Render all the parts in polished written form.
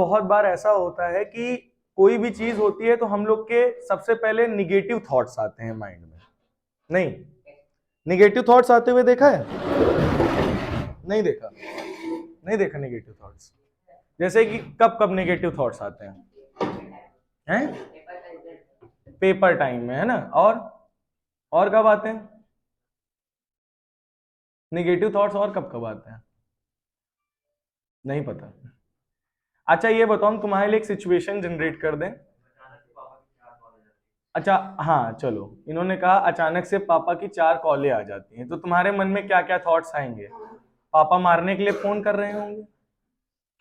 बहुत बार ऐसा होता है कि कोई भी चीज होती है तो हम लोग के सबसे पहले निगेटिव थॉट्स आते हैं माइंड में। नहीं, निगेटिव थॉट्स आते हुए देखा है? नहीं देखा? नहीं देखा निगेटिव थॉट्स? जैसे कि कब कब निगेटिव थॉट्स आते हैं? पेपर टाइम में, है ना? और कब आते हैं निगेटिव थॉट्स? और कब कब आते हैं? नहीं पता? अच्छा ये बताओ, हम तुम्हारे लिए एक सिचुएशन जनरेट कर दें। अच्छा हाँ चलो, इन्होंने कहा अचानक से पापा की 4 कॉलें आ जाती हैं, तो तुम्हारे मन में क्या क्या थॉट्स आएंगे? पापा मारने के लिए फोन कर रहे होंगे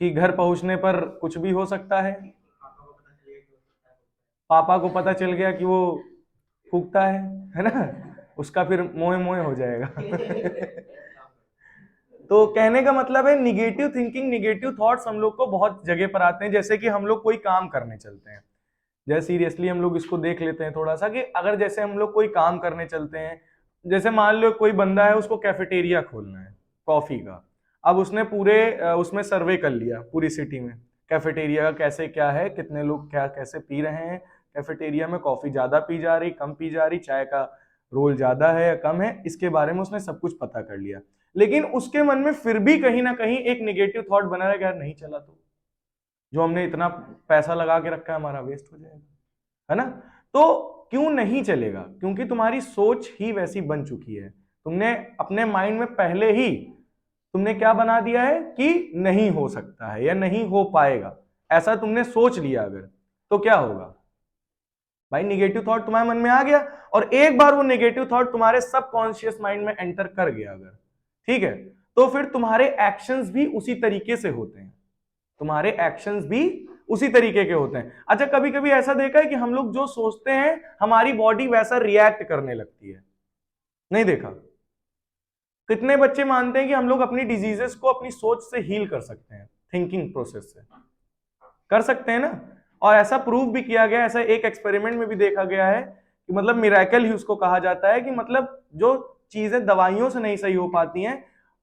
कि घर पहुंचने पर कुछ भी हो सकता है। पापा को पता चल गया कि वो फूकता है ना? उसका फिर मोए मोए हो जाएगा। तो कहने का मतलब है निगेटिव थिंकिंग, निगेटिव थॉट्स हम लोग को बहुत जगह पर आते हैं। जैसे कि हम लोग कोई काम करने चलते हैं, जैसे सीरियसली हम लोग इसको देख लेते हैं थोड़ा सा, कि अगर जैसे हम लोग कोई काम करने चलते हैं, जैसे मान लो कोई बंदा है उसको कैफेटेरिया खोलना है कॉफी का। अब उसने पूरे उसमें सर्वे कर लिया पूरी सिटी में, कैफेटेरिया का कैसे क्या है, कितने लोग क्या कैसे पी रहे हैं कैफेटेरिया में, कॉफी ज्यादा पी जा रही कम पी जा रही, चाय का रोल ज्यादा है या कम है, इसके बारे में उसने सब कुछ पता कर लिया। लेकिन उसके मन में फिर भी कहीं ना कहीं एक निगेटिव थॉट बना रहेगा, यार नहीं चला तो जो हमने इतना पैसा लगा के रखा है हमारा वेस्ट हो जाएगा, है ना? तो क्यों नहीं चलेगा? क्योंकि तुम्हारी सोच ही वैसी बन चुकी है। तुमने अपने माइंड में पहले ही तुमने क्या बना दिया है कि नहीं हो सकता है या नहीं हो पाएगा, ऐसा तुमने सोच लिया। अगर तो क्या होगा भाई, निगेटिव थॉट तुम्हारे मन में आ गया, और एक बार वो निगेटिव थॉट तुम्हारे सबकॉन्शियस माइंड में एंटर कर गया अगर, ठीक है, तो फिर तुम्हारे एक्शंस भी उसी तरीके से होते हैं। तुम्हारे एक्शंस भी उसी तरीके के होते हैं। अच्छा कभी कभी ऐसा देखा है कि हम लोग जो सोचते हैं हमारी बॉडी वैसा रिएक्ट करने लगती है? नहीं देखा? कितने बच्चे मानते हैं कि हम लोग अपनी डिजीजेस को अपनी सोच से हील कर सकते हैं, थिंकिंग प्रोसेस से कर सकते हैं ना? और ऐसा प्रूव भी किया गया, ऐसा एक एक्सपेरिमेंट में भी देखा गया है कि मतलब मिरेकल ही उसको कहा जाता है, कि मतलब जो चीजें दवाइयों से नहीं सही हो पाती हैं,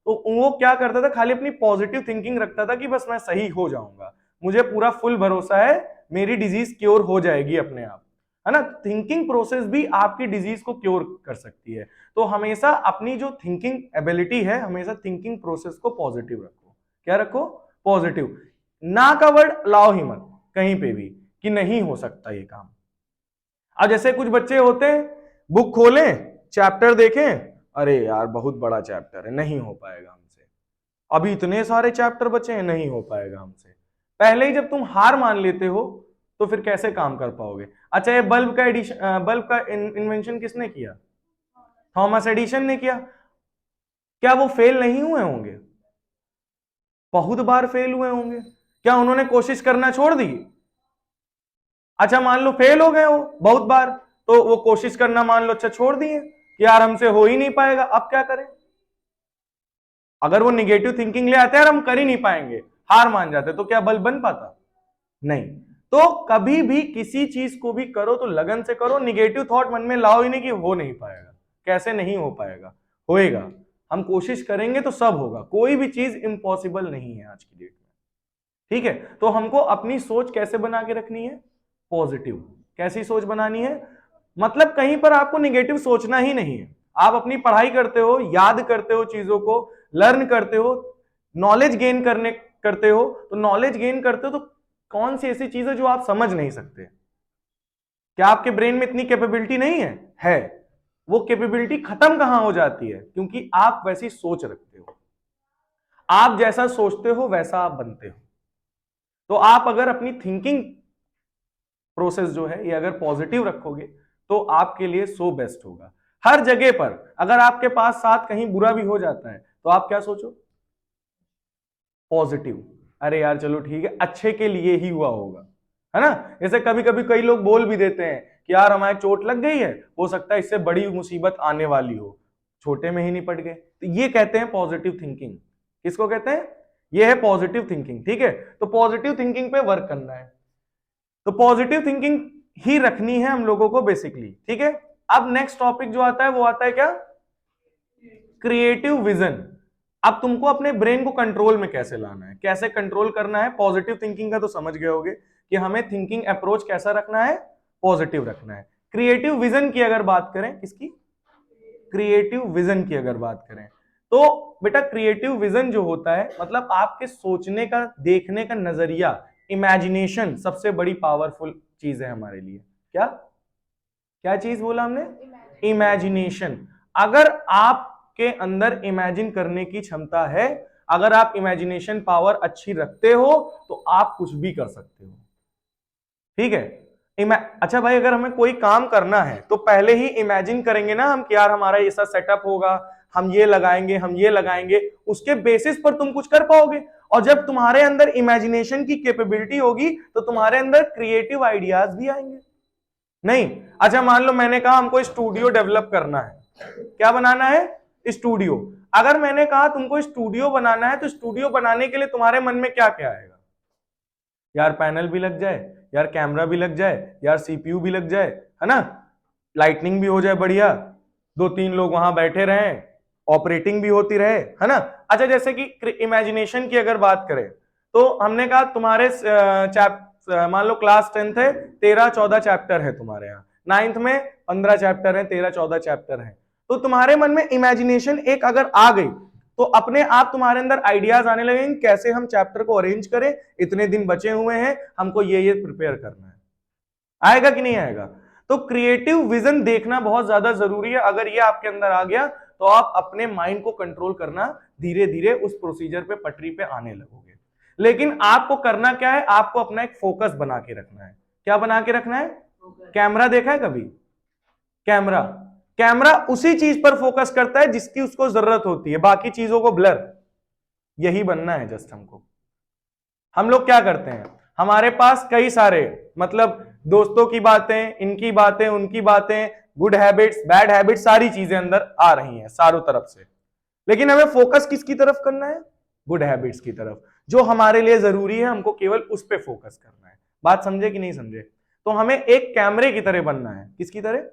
तो वो क्या करता था, खाली अपनी पॉजिटिव थिंकिंग रखता था कि बस मैं सही हो जाऊंगा, मुझे पूरा फुल भरोसा है मेरी डिजीज क्योर हो जाएगी अपने आप, है ना? थिंकिंग प्रोसेस भी आपकी डिजीज को क्योर कर सकती है। तो हमेशा अपनी जो थिंकिंग एबिलिटी है, हमेशा थिंकिंग प्रोसेस को पॉजिटिव रखो। क्या रखो? पॉजिटिव। ना का वर्ड लाओ ही मत कहीं पे भी कि नहीं हो सकता ये काम। अब जैसे कुछ बच्चे होते हैं, बुक खोलें चैप्टर देखें, अरे यार बहुत बड़ा चैप्टर है, नहीं हो पाएगा हमसे, अभी इतने सारे चैप्टर बचे हैं, नहीं हो पाएगा हमसे। पहले ही जब तुम हार मान लेते हो तो फिर कैसे काम कर पाओगे? अच्छा ये बल्ब का इन्वेंशन किसने किया? थॉमस एडिशन ने किया। क्या वो फेल नहीं हुए होंगे? बहुत बार फेल हुए होंगे। क्या उन्होंने कोशिश करना छोड़ दी? अच्छा मान लो फेल हो गए हो बहुत बार, तो वो कोशिश करना मान लो अच्छा छोड़ दिए कि यार हमसे हो ही नहीं पाएगा, अब क्या करें? अगर वो निगेटिव थिंकिंग ले आते यार हम कर ही नहीं पाएंगे, हार मान जाते, तो क्या बल्ब बन पाता? नहीं। तो कभी भी किसी चीज को भी करो तो लगन से करो, निगेटिव थॉट मन में लाओ ही नहीं कि हो नहीं पाएगा। कैसे नहीं हो पाएगा? होएगा। हम कोशिश करेंगे तो सब होगा, कोई भी चीज इम्पॉसिबल नहीं है आज की डेट में। ठीक है, तो हमको अपनी सोच कैसे बना के रखनी है? पॉजिटिव। कैसी सोच बनानी है? मतलब कहीं पर आपको निगेटिव सोचना ही नहीं है। आप अपनी पढ़ाई करते हो, याद करते हो, चीजों को लर्न करते हो, नॉलेज गेन करते हो, तो नॉलेज गेन करते हो तो कौन सी ऐसी चीज है जो आप समझ नहीं सकते? क्या आपके ब्रेन में इतनी कैपेबिलिटी नहीं है? है। वो कैपेबिलिटी खत्म कहां हो जाती है? क्योंकि आप वैसी सोच रखते हो। आप जैसा सोचते हो वैसा आप बनते हो। तो आप अगर अपनी थिंकिंग प्रोसेस जो है ये अगर पॉजिटिव रखोगे तो आपके लिए सो बेस्ट होगा। हर जगह पर अगर आपके पास साथ कहीं बुरा भी हो जाता है तो आप क्या सोचो? पॉजिटिव। अरे यार चलो ठीक है, अच्छे के लिए ही हुआ होगा, है ना? जैसे कभी कभी कई लोग बोल भी देते हैं कि यार हमारे चोट लग गई है, हो सकता है इससे बड़ी मुसीबत आने वाली हो, छोटे में ही निपट गए। तो ये कहते हैं पॉजिटिव थिंकिंग। किसको कहते हैं? ये है पॉजिटिव थिंकिंग। ठीक है, तो पॉजिटिव थिंकिंग पे वर्क करना है, तो पॉजिटिव थिंकिंग ही रखनी है हम लोगों को बेसिकली। ठीक है, अब नेक्स्ट टॉपिक जो आता है वो आता है क्या? Creative vision. अब तुमको अपने ब्रेन को कंट्रोल में कैसे लाना है, कैसे कंट्रोल करना है। पॉजिटिव थिंकिंग का तो समझ गए होगे कि हमें थिंकिंग अप्रोच कैसा रखना है, पॉजिटिव रखना है। क्रिएटिव विजन की अगर बात करें, किसकी, क्रिएटिव विजन की अगर बात करें, तो बेटा क्रिएटिव विजन जो होता है मतलब आपके सोचने का, देखने का नजरिया, इमेजिनेशन सबसे बड़ी पावरफुल चीज है हमारे लिए। क्या क्या चीज बोला हमने, इमेजिनेशन। अगर आपके अंदर इमेजिन करने की क्षमता है, अगर आप इमेजिनेशन पावर अच्छी रखते हो तो आप कुछ भी कर सकते हो। ठीक है। अच्छा भाई, अगर हमें कोई काम करना है तो पहले ही इमेजिन करेंगे ना हम कि यार हमारा ऐसा सेटअप होगा, हम ये लगाएंगे, हम ये लगाएंगे, उसके बेसिस पर तुम कुछ कर पाओगे। और जब तुम्हारे अंदर इमेजिनेशन की कैपेबिलिटी होगी तो तुम्हारे अंदर क्रिएटिव आइडियाज भी आएंगे। नहीं, अच्छा मान लो मैंने कहा हमको स्टूडियो डेवलप करना है, क्या बनाना है, स्टूडियो। अगर मैंने कहा तुमको स्टूडियो बनाना है तो स्टूडियो बनाने के लिए तुम्हारे मन में क्या क्या आएगा, यार पैनल भी लग जाए, यार कैमरा भी लग जाए, यार सीपीयू भी लग जाए, है ना, लाइटनिंग भी हो जाए बढ़िया, 2-3 लोग वहां बैठे रहें, ऑपरेटिंग भी होती रहे, है ना। अच्छा जैसे कि इमेजिनेशन की अगर बात करें तो हमने कहा तुम्हारे मान लो क्लास 10th है, 13-14 चैप्टर है तुम्हारे यहाँ, 9th में 15 चैप्टर है, 13-14 चैप्टर है। तो तुम्हारे मन में इमेजिनेशन एक अगर आ गई तो अपने आप तुम्हारे अंदर आइडियाज आने लगेंगे कैसे हम चैप्टर को अरेंज करें, इतने दिन बचे हुए हैं, हमको ये प्रिपेयर करना है। आएगा कि नहीं आएगा। तो क्रिएटिव विजन देखना बहुत ज्यादा जरूरी है। अगर ये आपके अंदर आ गया तो आप अपने माइंड को कंट्रोल करना धीरे धीरे उस प्रोसीजर पे, पटरी पे आने लगोगे। लेकिन आपको करना क्या है, आपको अपना एक फोकस बना के रखना है। क्या बना के रखना है, कैमरा देखा है कभी, कैमरा, कैमरा उसी चीज पर फोकस करता है जिसकी उसको जरूरत होती है, बाकी चीजों को ब्लर, यही बनना है जस्ट हमको। हम लोग क्या करते हैं, हमारे पास कई सारे मतलब दोस्तों की बातें, इनकी बातें, उनकी बातें, गुड हैबिट्स, बैड हैबिट्स, सारी चीजें अंदर आ रही हैं चारों तरफ से, लेकिन हमें फोकस किसकी तरफ करना है, गुड हैबिट्स की तरफ, जो हमारे लिए जरूरी है, हमको केवल उस पर फोकस करना है। बात समझे कि नहीं समझे। तो हमें एक कैमरे की तरह बनना है, किसकी तरह,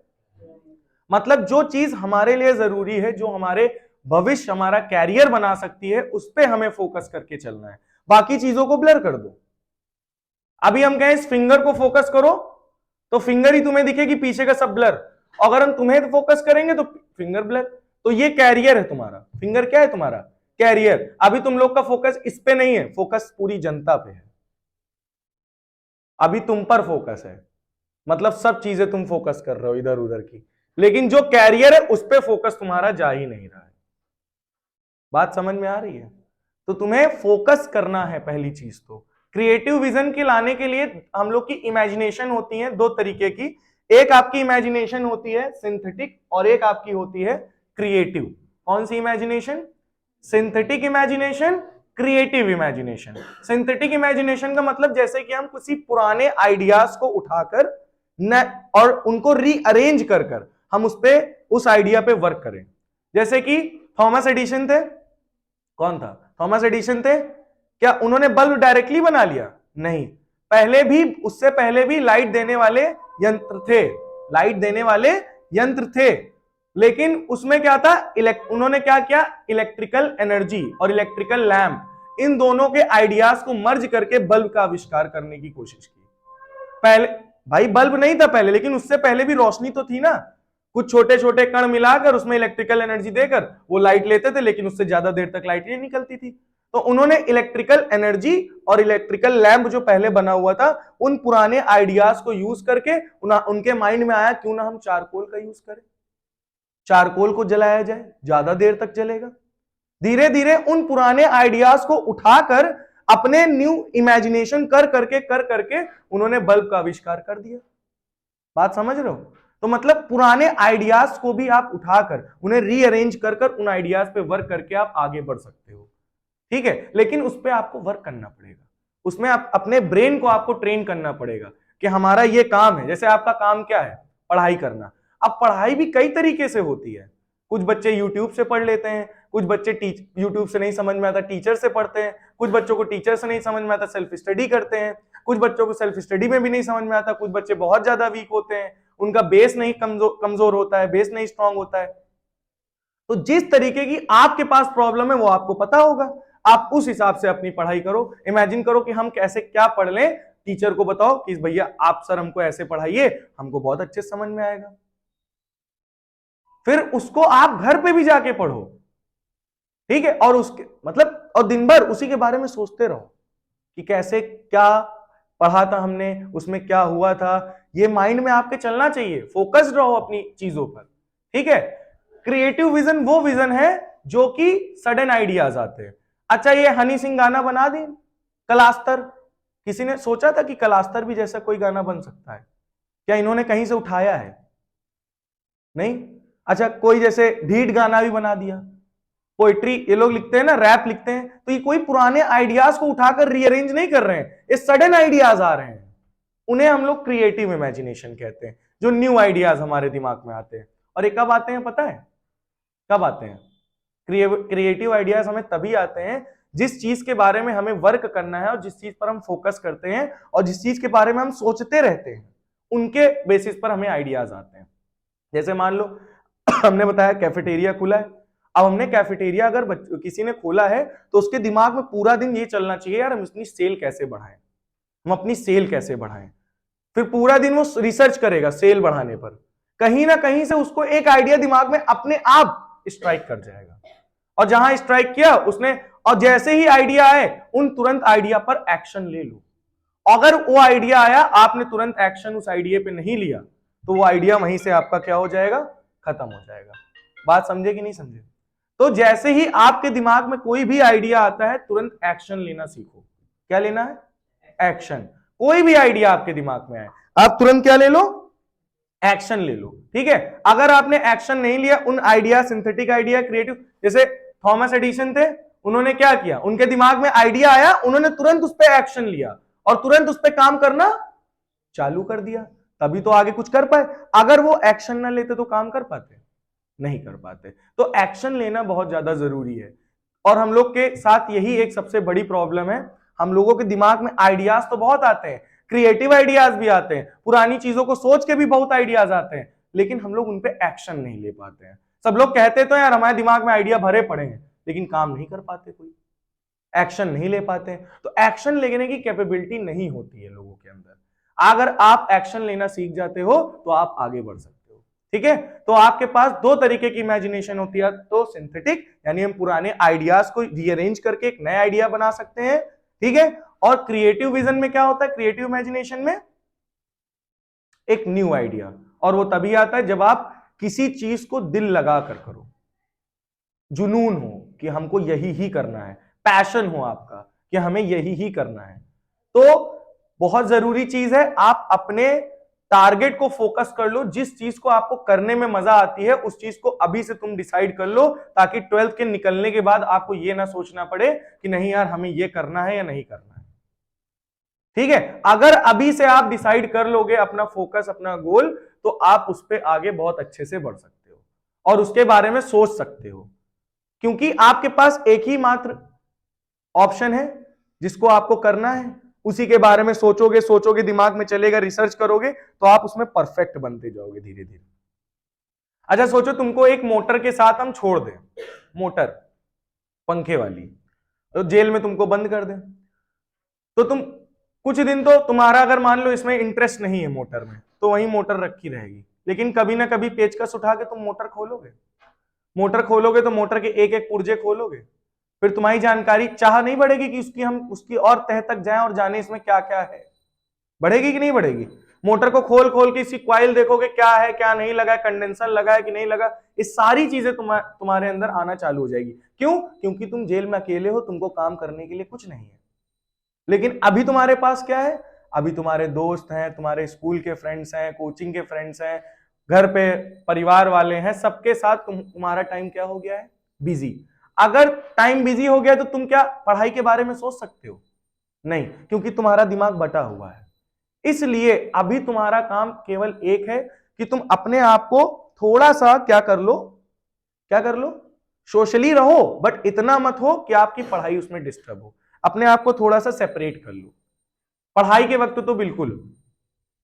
मतलब जो चीज हमारे लिए जरूरी है, जो हमारे भविष्य, हमारा कैरियर बना सकती है, उस पर हमें फोकस करके चलना है, बाकी चीजों को ब्लर कर दो। अभी हम कहें इस फिंगर को फोकस करो तो फिंगर ही तुम्हें दिखेगी, पीछे का सब ब्लर। अगर हम तुम्हें फोकस करेंगे तो फिंगर ब्लर। तो ये कैरियर है तुम्हारा, फिंगर क्या है तुम्हारा, कैरियर। अभी तुम लोग का फोकस इस पे नहीं है, फोकस पूरी जनता पे है, अभी तुम पर फोकस है, मतलब सब चीजें तुम फोकस कर रहे हो इधर उधर की, लेकिन जो कैरियर है उस पे फोकस तुम्हारा जा ही नहीं रहा है। बात समझ में आ रही है। तो तुम्हें फोकस करना है पहली चीज। तो क्रिएटिव विजन के लाने के लिए हम लोग की इमेजिनेशन होती है दो तरीके की, एक आपकी इमेजिनेशन होती है सिंथेटिक और एक आपकी होती है क्रिएटिव। कौन सी imagination, synthetic imagination, creative imagination. Synthetic imagination का मतलब जैसे कि हम किसी पुराने आइडियाज को उठाकर और उनको रीअरेंज कर कर हम उस आइडिया पे वर्क करें। जैसे कि थॉमस एडिसन थे, कौन था, थॉमस एडिसन थे, क्या उन्होंने बल्ब डायरेक्टली बना लिया, नहीं, पहले भी, उससे पहले भी लाइट देने वाले यंत्र थे, लाइट देने वाले यंत्र थे, लेकिन उसमें क्या था, उन्होंने क्या किया, इलेक्ट्रिकल एनर्जी और इलेक्ट्रिकल लैंप, इन दोनों के आइडियाज को मर्ज करके बल्ब का आविष्कार करने की कोशिश की। पहले भाई बल्ब नहीं था पहले, लेकिन उससे पहले भी रोशनी तो थी ना, कुछ छोटे छोटे कण मिलाकर उसमें इलेक्ट्रिकल एनर्जी देकर वो लाइट लेते थे, लेकिन उससे ज्यादा देर तक लाइट नहीं निकलती थी। तो उन्होंने इलेक्ट्रिकल एनर्जी और इलेक्ट्रिकल लैंप जो पहले बना हुआ था, उन पुराने आइडियाज को यूज करके उनके माइंड में आया क्यों ना हम चारकोल का यूज करें, चारकोल को जलाया जाए, ज्यादा देर तक जलेगा। धीरे धीरे उन पुराने आइडियाज को उठाकर अपने न्यू इमेजिनेशन कर करके उन्होंने बल्ब का आविष्कार कर दिया। बात समझ रहे हो। तो मतलब पुराने आइडियाज को भी आप उठाकर उन्हें रीअरेंज कर उन आइडियाज पे वर्क करके आप आगे बढ़ सकते हो। ठीक है, लेकिन उस पर आपको वर्क करना पड़ेगा, उसमें आप अपने ब्रेन को आपको ट्रेन करना पड़ेगा कि हमारा ये काम है। जैसे आपका काम क्या है, पढ़ाई करना। अब पढ़ाई भी कई तरीके से होती है, कुछ बच्चे यूट्यूब से पढ़ लेते हैं, कुछ बच्चे यूट्यूब से नहीं समझ में आता टीचर से पढ़ते हैं, कुछ बच्चों को टीचर से नहीं समझ में आता सेल्फ स्टडी करते हैं, कुछ बच्चों को सेल्फ स्टडी में भी नहीं समझ में आता, कुछ बच्चे बहुत ज्यादा वीक होते हैं, उनका बेस नहीं कमजोर होता है, बेस नहीं स्ट्रांग होता है। तो जिस तरीके की आपके पास प्रॉब्लम है वो आपको पता होगा, आप उस हिसाब से अपनी पढ़ाई करो। इमेजिन करो कि हम कैसे क्या पढ़ लें, टीचर को बताओ कि भैया आप सर हमको ऐसे पढ़ाइए, हमको बहुत अच्छे समझ में आएगा। फिर उसको आप घर पे भी जाके पढ़ो, ठीक है, और उसके मतलब और दिन भर उसी के बारे में सोचते रहो कि कैसे क्या पढ़ा था हमने, उसमें क्या हुआ था, ये माइंड में आपके चलना चाहिए। फोकस्ड रहो अपनी चीजों पर, ठीक है। क्रिएटिव विजन वो विजन है जो कि सडन आइडियाज आते हैं। अच्छा, ये हनी सिंह गाना बना दी कलास्तर, किसी ने सोचा था कि कलास्तर भी जैसा कोई गाना बन सकता है? क्या इन्होंने कहीं से उठाया है? नहीं। अच्छा, कोई जैसे ढीठ गाना भी बना दिया, पोइट्री ये लोग लिखते हैं ना, रैप लिखते हैं, तो ये कोई पुराने आइडियाज को उठाकर रीअरेंज नहीं कर रहे हैं, ये सडन आइडियाज आ रहे हैं। उन्हें हम लोग क्रिएटिव इमेजिनेशन कहते हैं, जो न्यू आइडियाज हमारे दिमाग में आते हैं। और ये कब आते हैं पता है? कब आते हैं? क्रिएटिव आइडियाज हमें तभी आते हैं जिस चीज के बारे में हमें वर्क करना है और जिस चीज पर हम फोकस करते हैं और जिस चीज के बारे में हम सोचते रहते हैं, उनके बेसिस पर हमें आइडियाज आते हैं। जैसे मान लो हमने बताया कैफेटेरिया खुला है, अब हमने कैफेटेरिया अगर किसी ने खोला है तो उसके दिमाग में पूरा दिन ये चलना चाहिए, यार हम अपनी सेल कैसे बढ़ाएं, हम अपनी सेल कैसे बढ़ाएं। फिर पूरा दिन वो रिसर्च करेगा सेल बढ़ाने पर, कहीं ना कहीं से उसको एक आइडिया दिमाग में अपने आप स्ट्राइक कर जाएगा, और जहां स्ट्राइक किया उसने, और जैसे ही आइडिया आए उन तुरंत आइडिया पर एक्शन ले लो। अगर वो आइडिया आया, आपने तुरंत एक्शन उस आइडिया पे नहीं लिया, तो वो आइडिया वहीं से आपका क्या हो जाएगा, खत्म हो जाएगा। बात समझे कि नहीं समझे? तो जैसे ही आपके दिमाग में कोई भी आइडिया आता है, तुरंत एक्शन लेना सीखो। क्या लेना है? एक्शन। कोई भी आइडिया आपके दिमाग में आए, आप तुरंत क्या ले लो? एक्शन ले लो, ठीक है। अगर आपने एक्शन नहीं लिया, उन आइडिया, सिंथेटिक आइडिया, क्रिएटिव, जैसे थॉमस एडिसन थे, उन्होंने क्या किया, उनके दिमाग में आइडिया आया, उन्होंने तुरंत उस पर एक्शन लिया और तुरंत उस पर काम करना चालू कर दिया, तभी तो आगे कुछ कर पाए। अगर वो एक्शन ना लेते तो काम कर पाते? नहीं कर पाते। तो एक्शन लेना बहुत ज्यादा जरूरी है। और हम लोग के साथ यही एक सबसे बड़ी प्रॉब्लम है, हम लोगों के दिमाग में आइडियाज तो बहुत आते हैं, क्रिएटिव आइडियाज भी आते हैं, पुरानी चीजों को सोच के भी बहुत आइडियाज आते हैं, लेकिन हम लोग उन पे एक्शन नहीं ले पाते हैं। सब लोग कहते तो यार हमारे दिमाग में आइडिया भरे पड़े हैं, लेकिन काम नहीं कर पाते, कोई एक्शन नहीं ले पाते। तो एक्शन लेने की कैपेबिलिटी नहीं होती है लोगों के अंदर। अगर आप एक्शन लेना सीख जाते हो तो आप आगे बढ़ सकते हो, ठीक है। तो आपके पास दो तरीके की इमेजिनेशन होती है, तो सिंथेटिक यानी हम पुराने आइडियाज को रीअरेंज करके एक नया आइडिया बना सकते हैं, ठीक है। और क्रिएटिव विजन में क्या होता है, क्रिएटिव इमेजिनेशन में एक न्यू आइडिया, और वो तभी आता है जब आप किसी चीज को दिल लगा कर करो, जुनून हो कि हमको यही ही करना है, पैशन हो आपका कि हमें यही ही करना है। तो बहुत जरूरी चीज है, आप अपने टारगेट को फोकस कर लो, जिस चीज को आपको करने में मजा आती है उस चीज को अभी से तुम डिसाइड कर लो, ताकि 12th के निकलने के बाद आपको ये ना सोचना पड़े कि नहीं यार हमें ये करना है या नहीं करना है, ठीक है। अगर अभी से आप डिसाइड कर लोगे अपना फोकस, अपना गोल, तो आप उस पर आगे बहुत अच्छे से बढ़ सकते हो और उसके बारे में सोच सकते हो, क्योंकि आपके पास एक ही मात्र ऑप्शन है जिसको आपको करना है, उसी के बारे में सोचोगे, सोचोगे, दिमाग में चलेगा, रिसर्च करोगे, तो आप उसमें परफेक्ट बनते जाओगे धीरे धीरे। अच्छा सोचो तुमको एक मोटर के साथ हम छोड़ दें, मोटर पंखे वाली, तो जेल में तुमको बंद कर दें, तो तुम कुछ दिन, तो तुम्हारा अगर मान लो इसमें इंटरेस्ट नहीं है मोटर में, तो वही मोटर रखी रहेगी, लेकिन कभी ना कभी पेचकस उठा के तुम मोटर खोलोगे, मोटर खोलोगे तो मोटर के एक एक पुर्जे खोलोगे, फिर तुम्हारी जानकारी चाह नहीं बढ़ेगी कि हम उसकी और तह तक जाएं और जाने इसमें क्या क्या है, बढ़ेगी कि नहीं बढ़ेगी? मोटर को खोल खोल के इसकी कॉइल देखोगे, क्या है क्या नहीं लगा है, कंडेंसर लगा है कि नहीं लगा, ये सारी चीजें तुम्हारे अंदर आना चालू हो जाएगी। क्यों? क्योंकि तुम जेल में अकेले हो, तुमको काम करने के लिए कुछ नहीं है। लेकिन अभी तुम्हारे पास क्या है? अभी तुम्हारे दोस्त हैं, तुम्हारे स्कूल के फ्रेंड्स हैं, कोचिंग के फ्रेंड्स हैं, घर पे परिवार वाले हैं, सबके साथ तुम्हारा टाइम क्या हो गया है? बिजी। अगर टाइम बिजी हो गया तो तुम क्या पढ़ाई के बारे में सोच सकते हो? नहीं, क्योंकि तुम्हारा दिमाग बटा हुआ है। इसलिए अभी तुम्हारा काम केवल एक है कि तुम अपने आप को थोड़ा सा क्या कर लो, क्या कर लो, सोशली रहो, बट इतना मत हो कि आपकी पढ़ाई उसमें डिस्टर्ब हो। अपने आप को थोड़ा सा सेपरेट कर लो, पढ़ाई के वक्त तो बिल्कुल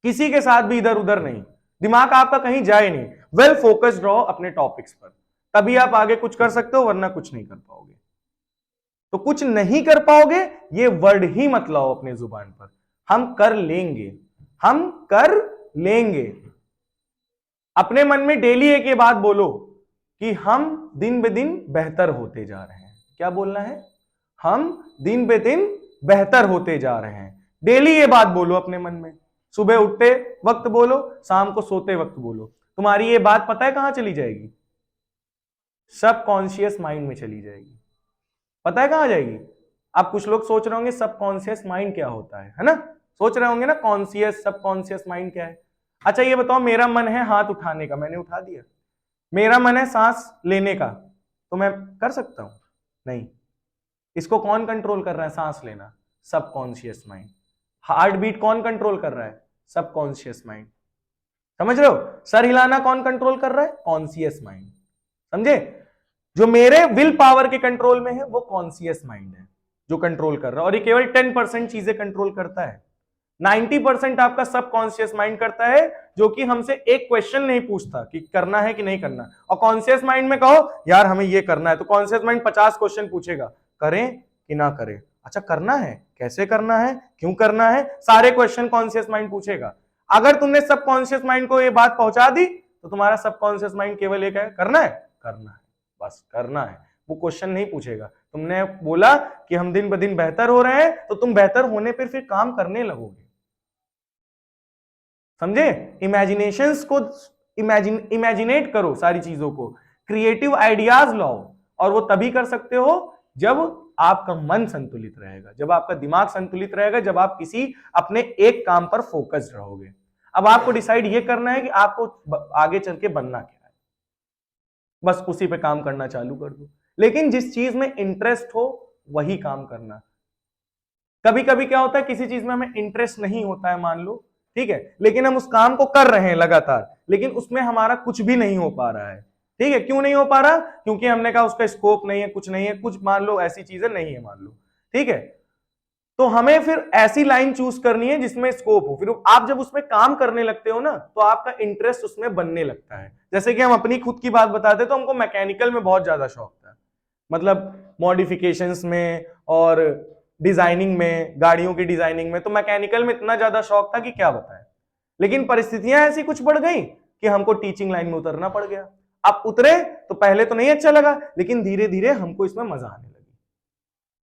किसी के साथ भी इधर उधर नहीं, दिमाग आपका कहीं जाए नहीं, वेल फोकस्ड रहो अपने टॉपिक्स पर, तभी आप आगे कुछ कर सकते हो, वरना कुछ नहीं कर पाओगे। तो कुछ नहीं कर पाओगे ये वर्ड ही मत लाओ अपने जुबान पर। हम कर लेंगे, हम कर लेंगे। अपने मन में डेली एक ये बात बोलो कि हम दिन ब दिन बेहतर होते जा रहे हैं। क्या बोलना है? हम दिन ब दिन बेहतर होते जा रहे हैं। डेली ये बात बोलो अपने मन में। सुबह उठते वक्त बोलो, शाम को सोते वक्त बोलो। तुम्हारी ये बात पता है कहां चली जाएगी? सबकॉन्शियस माइंड में चली जाएगी। पता है कहां जाएगी? अब कुछ लोग सोच रहे होंगे सबकॉन्शियस माइंड क्या होता है ना? सोच रहे होंगे ना कॉन्शियस सबकॉन्शियस माइंड क्या है। अच्छा ये बताओ, मेरा मन है हाथ उठाने का, मैंने उठा दिया। मेरा मन है सांस लेने का, तो मैं कर सकता हूं? नहीं। इसको कौन कंट्रोल कर रहा है? सांस लेना, सबकॉन्शियस माइंड। हार्ट बीट कौन कंट्रोल कर रहा है? Subconscious mind. समझ रहे हो? सर हिलाना कौन कंट्रोल कर रहा है? Conscious mind. समझे? जो मेरे विल पावर के कंट्रोल में है वो कॉन्शियस माइंड है जो कंट्रोल कर रहा है, और ये केवल 10% चीजें कंट्रोल करता है। 90% आपका सबकॉन्शियस माइंड करता है, जो कि हमसे एक क्वेश्चन नहीं पूछता कि करना है कि नहीं करना। और कॉन्शियस माइंड में कहो यार हमें ये करना है, तो कॉन्शियस माइंड 50 क्वेश्चन पूछेगा, करें कि ना करें। अच्छा करना है, कैसे करना है, क्यों करना है, सारे क्वेश्चन कॉन्शियस माइंड पूछेगा। अगर तुमने सबकॉन्शियस माइंड को ये बात पहुंचा दी तो तुम्हारा सबकॉन्शियस माइंड केवल एक है, करना है, करना है, बस करना है। वो क्वेश्चन नहीं पूछेगा। तुमने बोला कि हम दिन ब दिन बेहतर हो रहे हैं, तो तुम बेहतर होने पर फिर काम करने लगोगे। समझे? इमेजिनेशंस को इमेजिनेट करो, सारी चीजों को, क्रिएटिव आइडियाज लाओ। और वो तभी कर सकते हो जब आपका मन संतुलित रहेगा, जब आपका दिमाग संतुलित रहेगा, जब आप किसी अपने एक काम पर फोकस्ड रहोगे। अब आपको डिसाइड ये करना है कि आपको आगे चल के बनना क्या है, बस उसी पे काम करना चालू कर दो। लेकिन जिस चीज में इंटरेस्ट हो वही काम करना। कभी कभी क्या होता है, किसी चीज में हमें इंटरेस्ट नहीं होता है, मान लो, ठीक है, लेकिन हम उस काम को कर रहे हैं लगातार, लेकिन उसमें हमारा कुछ भी नहीं हो पा रहा है। ठीक है, क्यों नहीं हो पा रहा? क्योंकि हमने कहा उसका स्कोप नहीं है, कुछ नहीं है, कुछ मान लो ऐसी चीजें नहीं है, मान लो, ठीक है। तो हमें फिर ऐसी लाइन चूज करनी है जिसमें स्कोप हो। फिर आप जब उसमें काम करने लगते हो ना, तो आपका इंटरेस्ट उसमें बनने लगता है। जैसे कि हम अपनी खुद की बात बताते, तो हमको मैकेनिकल में बहुत ज्यादा शौक था, मतलब मॉडिफिकेशंस में और डिजाइनिंग में, गाड़ियों की डिजाइनिंग में। तो मैकेनिकल में इतना ज्यादा शौक था कि क्या बताएं। लेकिन परिस्थितियां ऐसी कुछ बढ़ गई कि हमको टीचिंग लाइन में उतरना पड़ गया। अब उतरे तो पहले तो नहीं अच्छा लगा, लेकिन धीरे धीरे हमको इसमें मजा आने लगी,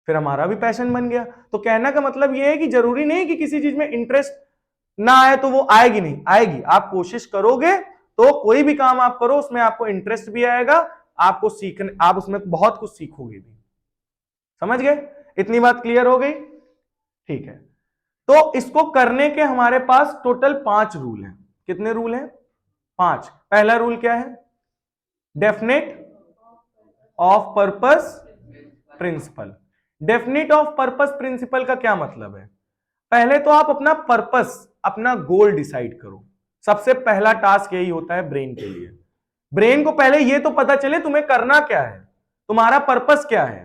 फिर हमारा भी पैशन बन गया। तो कहने का मतलब यह है कि जरूरी नहीं कि किसी चीज में इंटरेस्ट ना आए तो वो आएगी नहीं, आएगी। आप कोशिश करोगे तो कोई भी काम आप करो उसमें आपको इंटरेस्ट भी आएगा, आपको सीखने, आप उसमें बहुत कुछ सीखोगे भी। समझ गए? इतनी बात क्लियर हो गई? ठीक है। तो इसको करने के हमारे पास टोटल 5 रूल हैं। कितने रूल हैं? 5। पहला रूल क्या है? Definite of purpose principle. Definite of purpose principle का क्या मतलब है? पहले तो आप अपना पर्पस, अपना गोल डिसाइड करो। सबसे पहला टास्क यही होता है ब्रेन के लिए। ब्रेन को पहले यह तो पता चले तुम्हें करना क्या है, तुम्हारा पर्पस क्या है।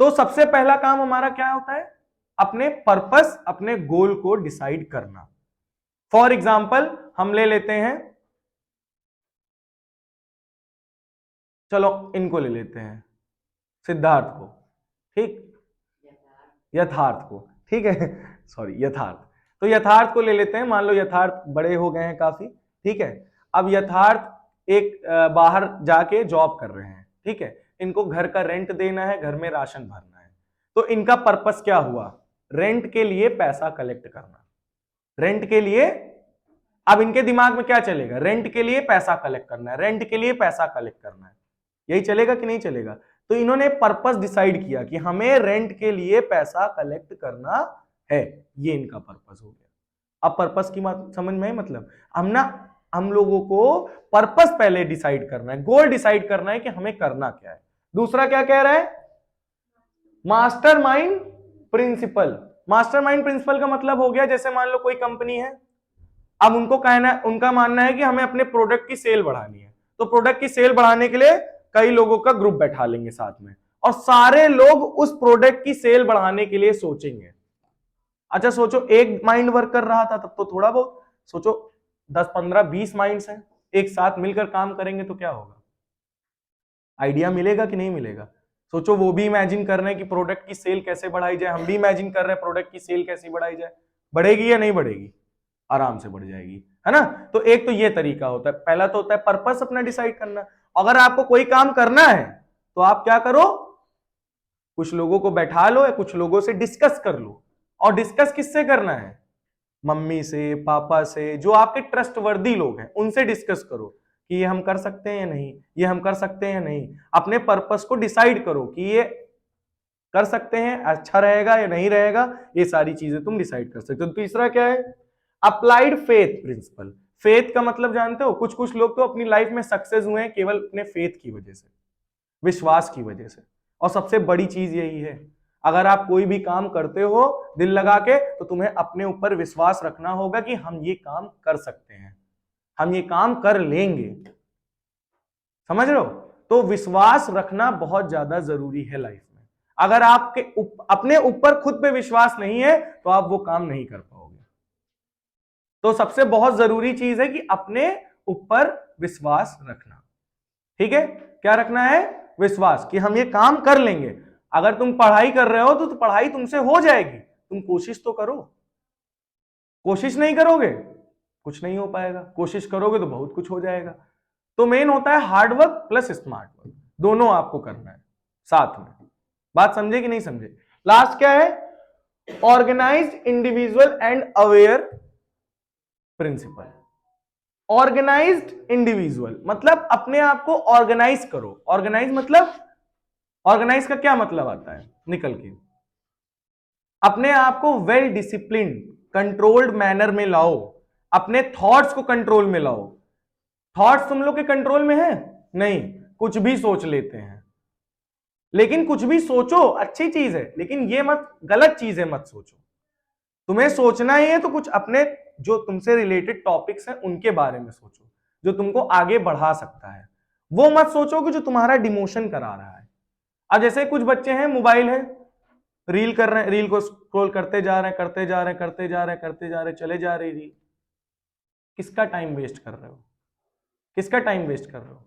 तो सबसे पहला काम हमारा क्या होता है? अपने पर्पस, अपने गोल को डिसाइड करना। फॉर एग्जाम्पल हम ले लेते हैं, चलो इनको ले लेते हैं, सिद्धार्थ को, ठीक, यथार्थ को, ठीक है, सॉरी यथार्थ। तो यथार्थ को ले लेते हैं। मान लो यथार्थ बड़े हो गए हैं काफी, ठीक है। अब यथार्थ एक बाहर जाके जॉब कर रहे हैं, ठीक है। इनको घर का रेंट देना है, घर में राशन भरना है। तो इनका पर्पस क्या हुआ? रेंट के लिए पैसा कलेक्ट करना। रेंट के लिए, अब इनके दिमाग में क्या चलेगा? रेंट के लिए पैसा कलेक्ट करना है, रेंट के लिए पैसा कलेक्ट करना है। यही चलेगा कि नहीं चलेगा? तो इन्होंने पर्पस डिसाइड किया कि हमें रेंट के लिए पैसा कलेक्ट करना है, ये इनका पर्पस हो गया। अब पर्पस की बात समझ में है? मतलब हम लोगों को पर्पस पहले डिसाइड करना है, गोल डिसाइड करना है कि हमें करना क्या है। दूसरा क्या कह रहा है? Mastermind principal. मास्टरमाइंड प्रिंसिपल का मतलब हो गया, जैसे मान लो कोई कंपनी है, अब उनका मानना है कि हमें अपने प्रोडक्ट की सेल बढ़ानी है। तो प्रोडक्ट की सेल बढ़ाने के लिए कई लोगों का ग्रुप बैठा लेंगे साथ में, और सारे लोग उस प्रोडक्ट की सेल बढ़ाने के लिए सोचेंगे। अच्छा सोचो, एक माइंड वर्क कर रहा था तब तो थोड़ा बहुत, सोचो 10 15 20 माइंड्स हैं, एक साथ मिलकर काम करेंगे तो क्या होगा? आइडिया मिलेगा कि नहीं मिलेगा? सोचो, वो भी इमेजिन कर रहे हैं कि प्रोडक्ट की सेल कैसे बढ़ाई जाए, हम भी इमेजिन कर रहे हैं प्रोडक्ट की सेल कैसे बढ़ाई जाए। बढ़ेगी या नहीं बढ़ेगी? आराम से बढ़ जाएगी, है ना? तो एक तो ये तरीका होता है, पहला तो होता है पर्पस अपना डिसाइड करना। अगर आपको कोई काम करना है तो आप क्या करो, कुछ लोगों को बैठा लो या कुछ लोगों से डिस्कस कर लो। और डिस्कस किससे करना है? मम्मी से, पापा से, जो आपके ट्रस्टवर्दी लोग हैं उनसे डिस्कस करो कि ये हम कर सकते हैं या नहीं, ये हम कर सकते हैं या नहीं। अपने पर्पस को डिसाइड करो कि ये कर सकते हैं, अच्छा रहेगा या नहीं रहेगा, ये सारी चीजें तुम डिसाइड कर सकते हो। तीसरा क्या है? Applied faith principal. फेथ का मतलब जानते हो? कुछ कुछ लोग तो अपनी लाइफ में सक्सेस हुए हैं केवल अपने फेथ की वजह से, विश्वास की वजह से। और सबसे बड़ी चीज यही है, अगर आप कोई भी काम करते हो दिल लगा के, तो तुम्हें अपने ऊपर विश्वास रखना होगा कि हम ये काम कर सकते हैं, हम ये काम कर लेंगे। समझ रहे हो? तो विश्वास रखना बहुत ज्यादा जरूरी है लाइफ में। अगर आपके अपने ऊपर खुद पे विश्वास नहीं है तो आप वो काम नहीं कर पाओगे। तो सबसे बहुत जरूरी चीज है कि अपने ऊपर विश्वास रखना। ठीक है? क्या रखना है? विश्वास कि हम ये काम कर लेंगे। अगर तुम पढ़ाई कर रहे हो तो पढ़ाई तुमसे हो जाएगी, तुम कोशिश तो करो। कोशिश नहीं करोगे कुछ नहीं हो पाएगा, कोशिश करोगे तो बहुत कुछ हो जाएगा। तो मेन होता है हार्डवर्क प्लस स्मार्ट वर्क, दोनों आपको करना है साथ में। बात समझे कि नहीं समझे? लास्ट क्या है? Organised, individual and aware principle. Organised individual मतलब अपने आप को ऑर्गेनाइज करो। ऑर्गेनाइज मतलब, ऑर्गेनाइज का क्या मतलब आता है निकल के? अपने आप को वेल डिसिप्लिन, कंट्रोल्ड मैनर में लाओ। अपने थॉट्स को कंट्रोल में लाओ। थॉट्स तुम लोग के कंट्रोल में है? नहीं, कुछ भी सोच लेते हैं। लेकिन कुछ भी सोचो, अच्छी चीज है, लेकिन ये मत, गलत चीज है, मत सोचो। तुम्हें सोचना ही है तो कुछ अपने जो तुमसे रिलेटेड टॉपिक्स हैं उनके बारे में सोचो, जो तुमको आगे बढ़ा सकता है। वो मत सोचो कि जो तुम्हारा डिमोशन करा रहा है। अब जैसे कुछ बच्चे हैं, मोबाइल है, रील कर रहे हैं, रील को स्क्रॉल करते जा रहे हैं, करते जा रहे हैं, करते जा रहे हैं, करते जा रहे हैं, चले जा रही रील। किसका टाइम वेस्ट कर रहे हो? किसका टाइम वेस्ट कर रहे हो?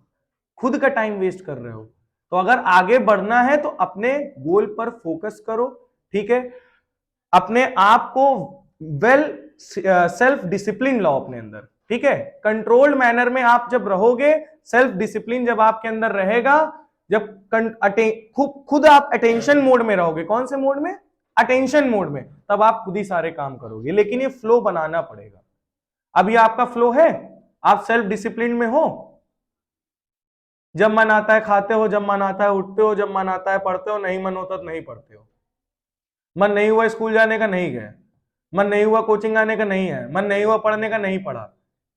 खुद का टाइम वेस्ट कर रहे हो। तो अगर आगे बढ़ना है तो अपने गोल पर फोकस करो। ठीक है? अपने आप को वेल सेल्फ डिसिप्लिन लाओ अपने अंदर। ठीक है? कंट्रोल्ड मैनर में आप जब रहोगे, सेल्फ डिसिप्लिन जब आपके अंदर रहेगा, जब खुद आप अटेंशन मोड में रहोगे। कौन से मोड में? अटेंशन मोड में। तब आप खुद ही सारे काम करोगे। लेकिन ये फ्लो बनाना पड़ेगा। अभी आपका फ्लो है, आप सेल्फ डिसिप्लिन में हो, जब मन आता है खाते हो, जब मन आता है उठते हो, जब मन आता है पढ़ते हो, नहीं मन होता तो नहीं पढ़ते हो। मन नहीं हुआ स्कूल जाने का, नहीं गए। मन नहीं हुआ कोचिंग आने का, नहीं है। मन नहीं हुआ पढ़ने का, नहीं पढ़ा।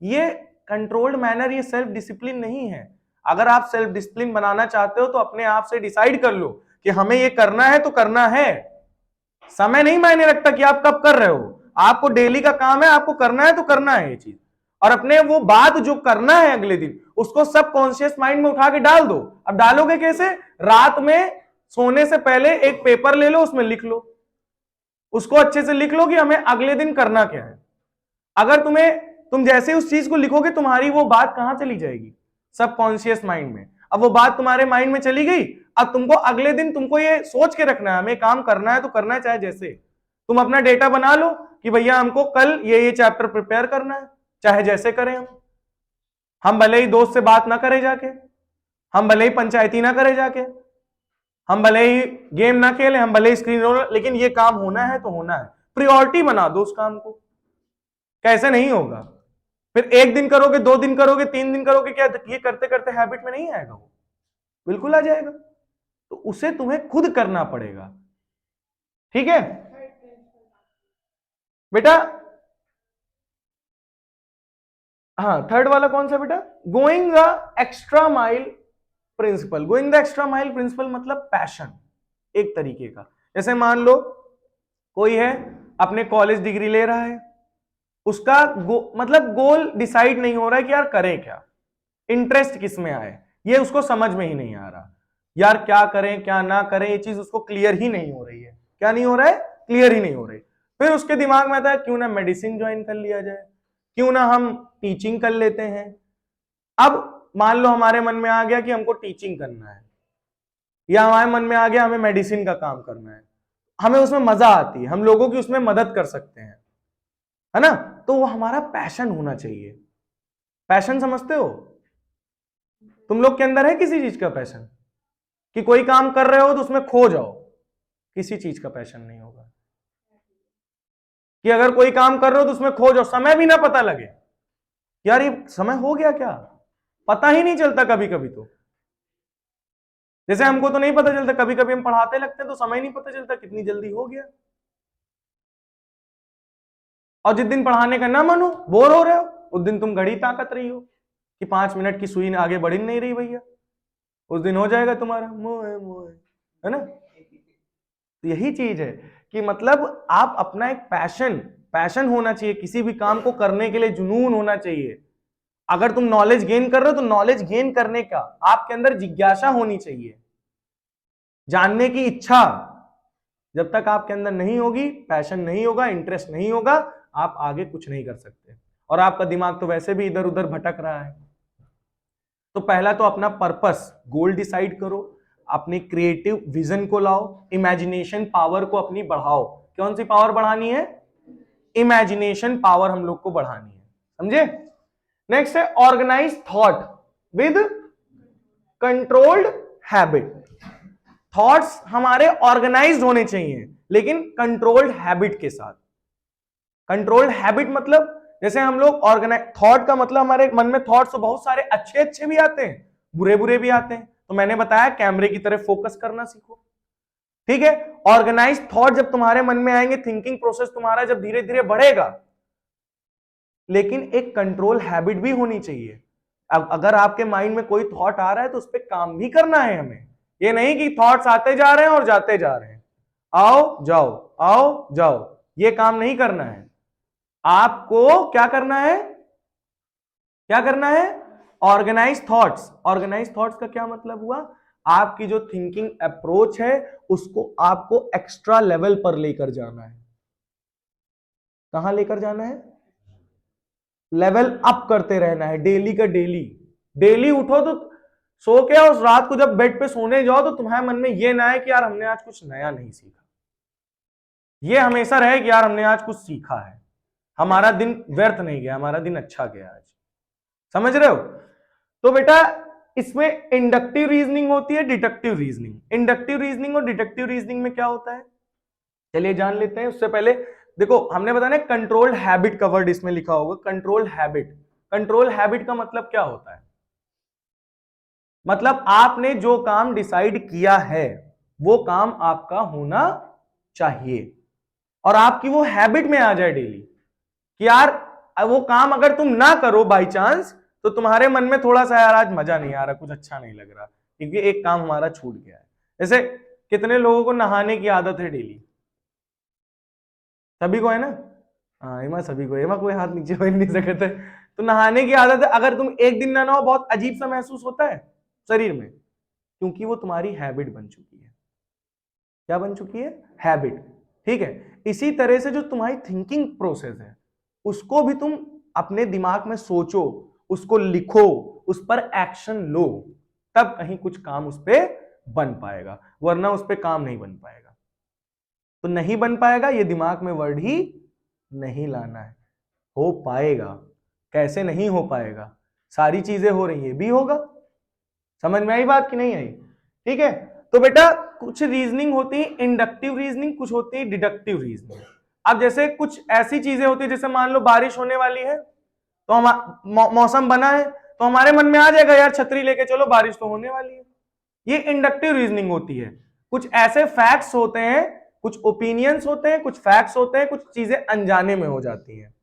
ये कंट्रोल्ड मैनर, ये सेल्फ डिसिप्लिन नहीं है। अगर आप सेल्फ डिसिप्लिन बनाना चाहते हो तो अपने आप से डिसाइड कर लो कि हमें ये करना है तो करना है। समय नहीं मायने रखता कि आप कब कर रहे हो, आपको डेली का काम है, आपको करना है तो करना है ये चीज। और अपने वो बात जो करना है अगले दिन, उसको सब कॉन्शियस माइंड में उठा के डाल दो। अब डालोगे कैसे? रात में सोने से पहले एक पेपर ले लो, उसमें लिख लो, उसको अच्छे से लिख लो कि हमें अगले दिन करना क्या है। अगर तुम जैसे उस चीज को लिखोगे, तुम्हारी वो बात कहां चली जाएगी? सबकॉन्शियस माइंड में। अब वो बात तुम्हारे माइंड में चली गई। अब तुमको अगले दिन तुमको ये सोच के रखना है, हमें काम करना है तो करना है। चाहे जैसे तुम अपना डेटा बना लो कि भैया हमको कल ये चैप्टर प्रिपेयर करना है, चाहे जैसे करें हम भले ही दोस्त से बात ना करें जाके, हम भले ही पंचायती ना करें जाके, हम भले ही गेम ना खेलें, हम भले ही स्क्रीन रोल, लेकिन ये काम होना है तो होना है। प्रायोरिटी बना दो उस काम को। कैसे नहीं होगा? फिर एक दिन करोगे, 2 दिन करोगे, 3 दिन करोगे, क्या ये करते करते हैबिट में नहीं आएगा? वो बिल्कुल आ जाएगा। तो उसे तुम्हें खुद करना पड़ेगा। ठीक है बेटा? हाँ, थर्ड वाला कौन सा बेटा? Going the extra mile principle. Going the extra mile principle मतलब पैशन एक तरीके का। जैसे मान लो कोई है, अपने कॉलेज डिग्री ले रहा है, उसका मतलब गोल डिसाइड नहीं हो रहा है कि यार करें क्या, इंटरेस्ट किस में आए, ये उसको समझ में ही नहीं आ रहा। यार क्या करें क्या ना करें, ये चीज उसको क्लियर ही नहीं हो रही है। क्या नहीं हो रहा है? क्लियर ही नहीं हो रही। फिर उसके दिमाग में आता है क्यों ना मेडिसिन ज्वाइन कर लिया जाए, क्यों ना हम टीचिंग कर लेते हैं, अब मान लो हमारे मन में आ गया कि हमको टीचिंग करना है, या हमारे मन में आ गया हमें मेडिसिन का काम करना है, हमें उसमें मजा आती है, हम लोगों की उसमें मदद कर सकते हैं, है ना, तो वो हमारा पैशन होना चाहिए। पैशन समझते हो? तुम लोग के अंदर है किसी चीज का पैशन कि कोई काम कर रहे हो तो उसमें खो जाओ? किसी चीज का पैशन नहीं होगा कि अगर कोई काम कर रहे हो तो उसमें खो जाओ, समय भी ना पता लगे यार ये समय हो गया क्या, पता ही नहीं चलता कभी कभी। तो जैसे हमको तो नहीं पता चलता, कभी कभी हम पढ़ाते लगते हैं तो समय नहीं पता चलता कितनी जल्दी हो गया। और जिस दिन पढ़ाने का ना मन हो, बोर हो रहे हो, उस दिन तुम घड़ी ताकत रही हो कि 5 मिनट की सुई आगे बढ़ ही नहीं रही भैया, उस दिन हो जाएगा तुम्हारा मोए मोए, है ना। तो यही चीज है कि मतलब आप अपना एक पैशन होना चाहिए, किसी भी काम को करने के लिए जुनून होना चाहिए। अगर तुम नॉलेज गेन कर रहे हो तो नॉलेज गेन करने का आपके अंदर जिज्ञासा होनी चाहिए, जानने की इच्छा। जब तक आपके अंदर नहीं होगी, पैशन नहीं होगा, इंटरेस्ट नहीं होगा, आप आगे कुछ नहीं कर सकते। और आपका दिमाग तो वैसे भी इधर उधर भटक रहा है। तो पहला तो अपना पर्पस, गोल डिसाइड करो, अपने क्रिएटिव विजन को लाओ, इमेजिनेशन पावर को अपनी बढ़ाओ। कौन सी पावर बढ़ानी है? इमेजिनेशन पावर हम लोग को बढ़ानी है, समझे। नेक्स्ट है organise thought with controlled habit. Thoughts हमारे ऑर्गेनाइज्ड होने चाहिए, लेकिन कंट्रोल्ड हैबिट के साथ। कंट्रोल्ड हैबिट मतलब जैसे हम लोग ऑर्गेनाइज, थॉट का मतलब हमारे मन में थॉट्स तो बहुत सारे अच्छे अच्छे भी आते हैं, बुरे बुरे भी आते हैं। तो मैंने बताया कैमरे की तरह फोकस करना सीखो, ठीक है। ऑर्गेनाइज थॉट जब तुम्हारे मन में आएंगे, थिंकिंग प्रोसेस तुम्हारा जब धीरे धीरे बढ़ेगा, लेकिन एक कंट्रोल हैबिट भी होनी चाहिए। अब अगर आपके माइंड में कोई थॉट आ रहा है तो उस पर काम भी करना है हमें। ये नहीं कि थॉट्स आते जा रहे हैं और जाते जा रहे हैं, आओ जाओ आओ जाओ, ये काम नहीं करना है। आपको क्या करना है? क्या करना है? Organise thoughts. ऑर्गेनाइज थॉट्स का क्या मतलब हुआ? आपकी जो थिंकिंग अप्रोच है उसको आपको एक्स्ट्रा लेवल पर लेकर जाना है। कहां लेकर जाना है? लेवल अप करते रहना है, डेली का डेली। डेली उठो तो सो के, और रात को जब बेड पे सोने जाओ तो तुम्हारे मन में ये ना है कि यार हमने आज कुछ नया नहीं सीखा। ये हमेशा रहे कि यार हमने आज कुछ सीखा है, हमारा दिन व्यर्थ नहीं गया, हमारा दिन अच्छा गया आज। समझ रहे हो? तो बेटा इसमें इंडक्टिव रीजनिंग होती है, डिडक्टिव रीजनिंग। इंडक्टिव रीजनिंग और डिडक्टिव रीजनिंग में क्या होता है, चलिए जान लेते हैं। उससे पहले देखो, हमने बताया ना कंट्रोल्ड हैबिट का वर्ड इसमें लिखा होगा, कंट्रोल हैबिट। कंट्रोल हैबिट का मतलब क्या होता है? मतलब आपने जो काम डिसाइड किया है वो काम आपका होना चाहिए, और आपकी वो हैबिट में आ जाए डेली कि यार वो काम अगर तुम ना करो बाई चांस, तो तुम्हारे मन में थोड़ा सा यार आज मजा नहीं आ रहा, कुछ अच्छा नहीं लग रहा, क्योंकि एक काम हमारा छूट गया है। जैसे कितने लोगों को नहाने की आदत है डेली? सभी को है ना? हाँ एमा सभी को, एमा कोई हाथ नीचे हो नहीं सकता है। तो नहाने की आदत है, अगर तुम एक दिन ना नहाओ बहुत अजीब सा महसूस होता है शरीर में, क्योंकि वो तुम्हारी हैबिट बन चुकी है। क्या बन चुकी है? हैबिट, ठीक है। इसी तरह से जो तुम्हारी थिंकिंग प्रोसेस है उसको भी तुम अपने दिमाग में सोचो, उसको लिखो, उस पर एक्शन लो, तब कहीं कुछ काम उस पर बन पाएगा, वरना उस पर काम नहीं बन पाएगा। तो नहीं बन पाएगा, ये दिमाग में वर्ड ही नहीं लाना है। हो पाएगा, कैसे नहीं हो पाएगा? सारी चीजें हो रही है, भी होगा। समझ में आई बात कि नहीं आई? ठीक है। तो बेटा कुछ रीजनिंग होती है इंडक्टिव रीजनिंग, कुछ होती है डिडक्टिव रीजनिंग। अब जैसे कुछ ऐसी चीजें होती है, जैसे मान लो बारिश होने वाली है, तो हम मौसम बना है, तो हमारे मन में आ जाएगा यार छतरी लेके चलो बारिश तो होने वाली है। ये इंडक्टिव रीजनिंग होती है। कुछ ऐसे फैक्ट्स होते हैं, कुछ ओपिनियंस होते हैं, कुछ फैक्ट्स होते हैं, कुछ चीजें अनजाने में हो जाती हैं।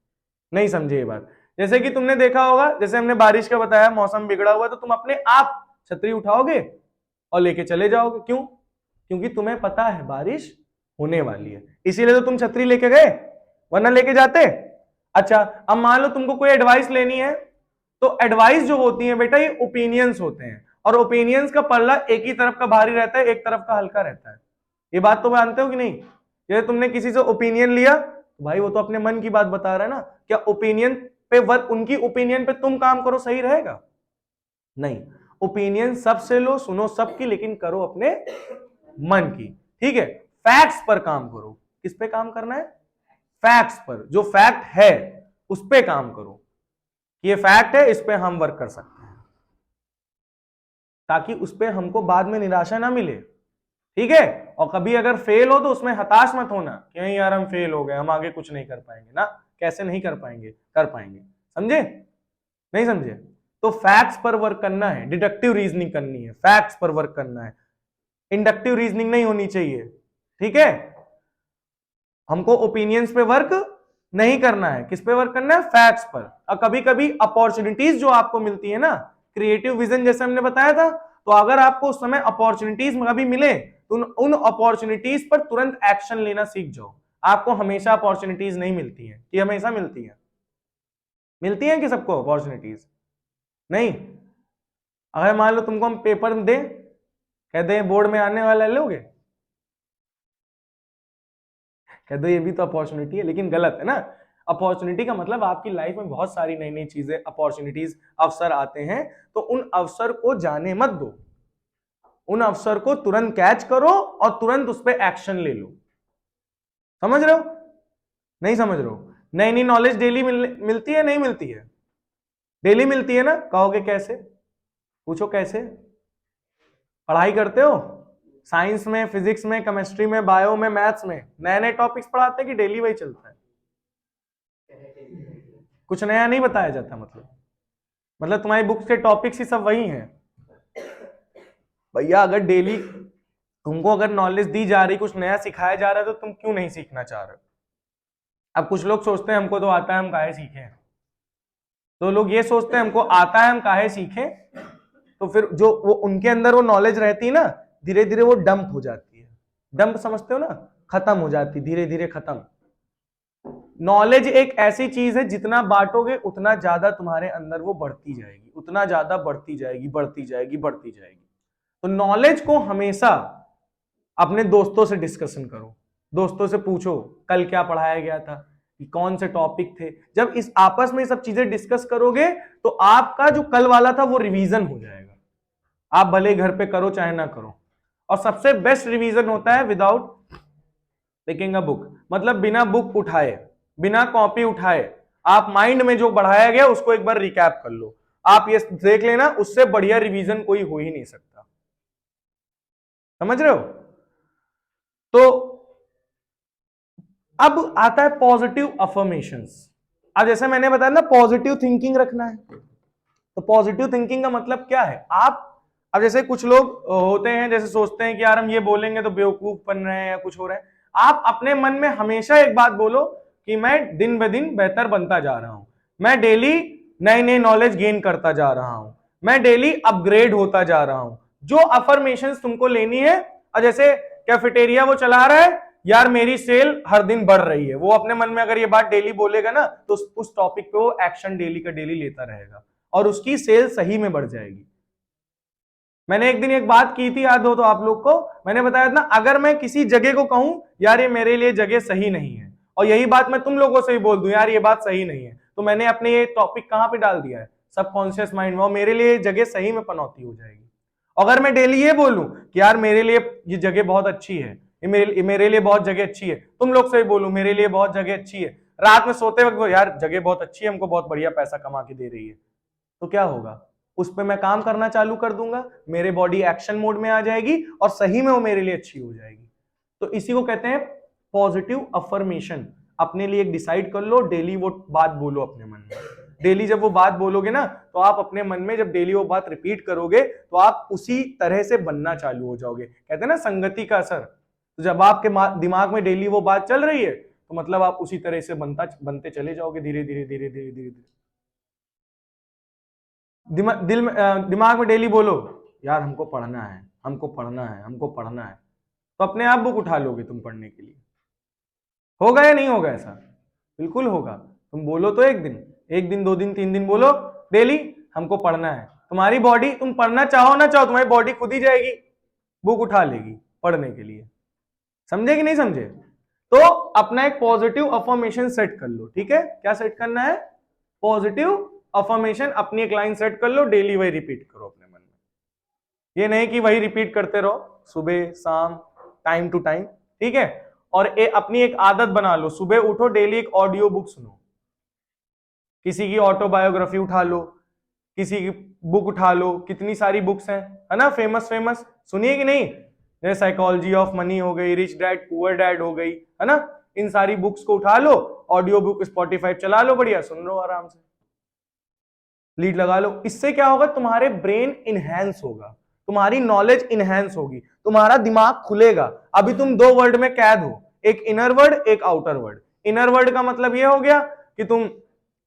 नहीं समझे ये बात? जैसे कि तुमने देखा होगा, जैसे हमने बारिश का बताया, मौसम बिगड़ा हुआ, तो तुम अपने आप छतरी उठाओगे और लेके चले जाओगे। क्यों? क्योंकि तुम्हें पता है बारिश होने वाली है, इसीलिए तो तुम छतरी लेके गए, वरना लेके जाते? अच्छा, अब मान लो तुमको कोई एडवाइस लेनी है, तो एडवाइस जो होती है बेटा ये ओपिनियंस होते हैं, और ओपिनियंस का पल्ला एक ही तरफ का भारी रहता है, एक तरफ का हल्का रहता है। ये बात तो जानते हो कि नहीं? जैसे तुमने किसी से ओपिनियन लिया, तो भाई वो तो अपने मन की बात बता रहा है ना, क्या ओपिनियन पे उनकी ओपिनियन पे तुम काम करो, सही रहेगा? नहीं, ओपिनियन सबसे लो, सुनो सबकी, लेकिन करो अपने मन की, ठीक है। फैक्ट्स पर काम करो। किस पे काम करना है? फैक्ट्स पर। जो फैक्ट है उस पे काम करो, ये फैक्ट है, इस पे हम वर्क कर सकते हैं, ताकि उस पे हमको बाद में निराशा ना मिले, ठीक है। और कभी अगर फेल हो तो उसमें हताश मत होना कि नहीं यार हम फेल हो गए, हम आगे कुछ नहीं कर पाएंगे ना। कैसे नहीं कर पाएंगे? कर पाएंगे। समझे? नहीं समझे? तो फैक्ट्स पर वर्क करना है, डिडक्टिव रीजनिंग करनी है, फैक्ट्स पर वर्क करना है, इंडक्टिव रीजनिंग नहीं होनी चाहिए, ठीक है। हमको ओपिनियंस पे वर्क नहीं करना है, किस पे वर्क करना है? फैक्ट्स पर। और कभी कभी अपॉर्चुनिटीज जो आपको मिलती है ना, क्रिएटिव विजन जैसे हमने बताया था, तो अगर आपको उस समय अपॉर्चुनिटीज कभी मिले तो उन अपॉर्चुनिटीज पर तुरंत एक्शन लेना सीख जाओ। आपको हमेशा अपॉर्चुनिटीज नहीं मिलती है, कि हमेशा मिलती है? मिलती है कि सबको अपॉर्चुनिटीज? नहीं। अगर मान लो तुमको हम पेपर दें, कहते हैं बोर्ड में आने वाला, लोगे? कह दो ये भी तो अपॉर्चुनिटी है, लेकिन गलत है ना। अपॉर्चुनिटी का मतलब आपकी लाइफ में बहुत सारी नई नई चीजें, अपॉर्चुनिटीज, अवसर आते हैं, तो उन अवसर को जाने मत दो, उन अवसर को तुरंत कैच करो और तुरंत उस पर एक्शन ले लो। समझ रहे हो? नहीं समझ रहे हो? नई नई नॉलेज डेली मिलती है, नहीं मिलती है? डेली मिलती है ना। कहोगे कैसे? पूछो कैसे। पढ़ाई करते हो, साइंस में, फिजिक्स में, केमिस्ट्री में, बायो में, मैथ्स में नए नए टॉपिक्स पढ़ाते हैं कि डेली वही चलता है? कुछ नया नहीं बताया जाता, मतलब तुम्हारी बुक्स के टॉपिक्स ही सब वही हैं भैया। अगर डेली तुमको अगर नॉलेज दी जा रही, कुछ नया सिखाया जा रहा है, तो तुम क्यों नहीं सीखना चाह रहे? अब कुछ लोग सोचते हैं हमको तो आता है, हम काहे सीखें। तो लोग ये सोचते हैं हमको आता है, हम काहे सीखें, तो फिर जो वो उनके अंदर वो नॉलेज रहती है ना, धीरे धीरे वो डंप हो जाती है। डंप समझते हो ना? खत्म हो जाती, धीरे धीरे खत्म। नॉलेज एक ऐसी चीज है, जितना बांटोगे उतना ज्यादा तुम्हारे अंदर वो बढ़ती जाएगी, उतना ज्यादा बढ़ती जाएगी, बढ़ती जाएगी, बढ़ती जाएगी। तो नॉलेज को हमेशा अपने दोस्तों से डिस्कशन करो, दोस्तों से पूछो कल क्या पढ़ाया गया था, कौन से टॉपिक थे। जब इस आपस में सब चीजें डिस्कस करोगे तो आपका जो कल वाला था वो रिवीजन हो जाएगा। आप भले घर पे करो चाहे ना करो। और सबसे बेस्ट रिवीजन होता है विदाउट टेकिंग अ बुक, मतलब बिना बुक उठाए, बिना कॉपी उठाए, आप माइंड में जो बढ़ाया गया उसको एक बार रिकैप कर लो। आप ये देख लेना, उससे बढ़िया रिवीजन कोई हो ही नहीं सकता। समझ रहे हो? तो अब आता है पॉजिटिव अफर्मेशंस। अब जैसे मैंने बताया ना, पॉजिटिव थिंकिंग रखना है, तो पॉजिटिव थिंकिंग का मतलब क्या है? आप अब जैसे कुछ लोग होते हैं, जैसे सोचते हैं कि यार हम ये बोलेंगे तो बेवकूफ बन रहे हैं या कुछ हो रहा है। आप अपने मन में हमेशा एक बात बोलो कि मैं दिन ब दिन बेहतर बनता जा रहा हूं, मैं डेली नई नई नॉलेज गेन करता जा रहा हूं, मैं डेली अपग्रेड होता जा रहा हूं। जो अफर्मेशंस तुमको लेनी है, और जैसे कैफेटेरिया वो चला रहा है, यार मेरी सेल हर दिन बढ़ रही है, वो अपने मन में अगर ये बात डेली बोलेगा ना, तो उस टॉपिक पे वो एक्शन डेली का डेली लेता रहेगा और उसकी सेल सही में बढ़ जाएगी। मैंने एक दिन एक बात की थी, याद हो तो आप लोग को, मैंने बताया था ना, अगर मैं किसी जगह को कहूं यार ये मेरे लिए जगह सही नहीं है, और यही बात मैं तुम लोगों से ही बोल दूं यार ये बात सही नहीं है, तो मैंने अपने ये टॉपिक कहां पे डाल दिया है? सबकॉन्शियस माइंड में, और मेरे लिए जगह सही में पनौती हो जाएगी। अगर मैं डेली ये बोलूं कि यार मेरे लिए ये जगह बहुत अच्छी है, ये मेरे लिए बहुत जगह अच्छी है, तुम लोग से ही बोलूं मेरे लिए बहुत जगह अच्छी है, रात में सोते वक्त यार जगह बहुत अच्छी है, हमको बहुत बढ़िया पैसा कमा के दे रही है, तो क्या होगा? उस पर मैं काम करना चालू कर दूंगा, मेरे बॉडी एक्शन मोड में आ जाएगी और सही में वो मेरे लिए अच्छी हो जाएगी। तो इसी को कहते हैं पॉजिटिव अफर्मेशन। अपने लिए एक डिसाइड कर लो, डेली वो बात बोलो अपने मन में। डेली जब वो बात बोलोगे ना, तो आप अपने मन में जब डेली वो बात रिपीट करोगे तो आप उसी तरह से बनना चालू हो जाओगे। कहते हैं ना संगति का असर। तो जब आपके दिमाग में डेली वो बात चल रही है, तो मतलब आप उसी तरह से बनते चले जाओगे, धीरे धीरे धीरे धीरे धीरे धीरे। दिमाग में डेली बोलो यार हमको पढ़ना है, हमको पढ़ना है, हमको पढ़ना है, तो अपने आप बुक उठा लोगे तुम पढ़ने के लिए। होगा या नहीं होगा ऐसा? बिल्कुल होगा। तुम बोलो तो एक दिन 2 दिन 3 दिन बोलो डेली हमको पढ़ना है, तुम्हारी बॉडी, तुम पढ़ना चाहो ना चाहो, तुम्हारी बॉडी खुद ही जाएगी, बुक उठा लेगी पढ़ने के लिए। समझे कि नहीं समझे? तो अपना एक पॉजिटिव अफर्मेशन सेट कर लो, ठीक है? क्या सेट करना है? पॉजिटिव अफर्मेशन अपनी एक लाइन सेट कर लो, डेली वही रिपीट करो अपने मन में। ये नहीं कि वही रिपीट करते रहो सुबह शाम टाइम टू टाइम, ठीक है। और अपनी एक आदत बना लो, सुबह उठो डेली एक ऑडियो बुक सुनो, किसी की ऑटोबायोग्राफी उठा लो, किसी की बुक उठा लो, कितनी सारी बुक्स हैं, है ना, फेमस फेमस, सुनिए कि नहीं, जैसे साइकोलॉजी ऑफ मनी हो गई, रिच डैड पुअर डैड हो गई, है ना, इन सारी बुक्स को उठा लो, ऑडियो बुक स्पॉटिफाई चला लो, बढ़िया सुन लो आराम से, लीड लगा लो। इससे क्या होगा, तुम्हारे ब्रेन इनहेंस होगा, तुम्हारी नॉलेज इनहेंस होगी, तुम्हारा दिमाग खुलेगा। अभी तुम दो वर्ड में कैद हो, एक इनर वर्ड एक आउटर वर्ड। इनर वर्ड का मतलब यह हो गया कि तुम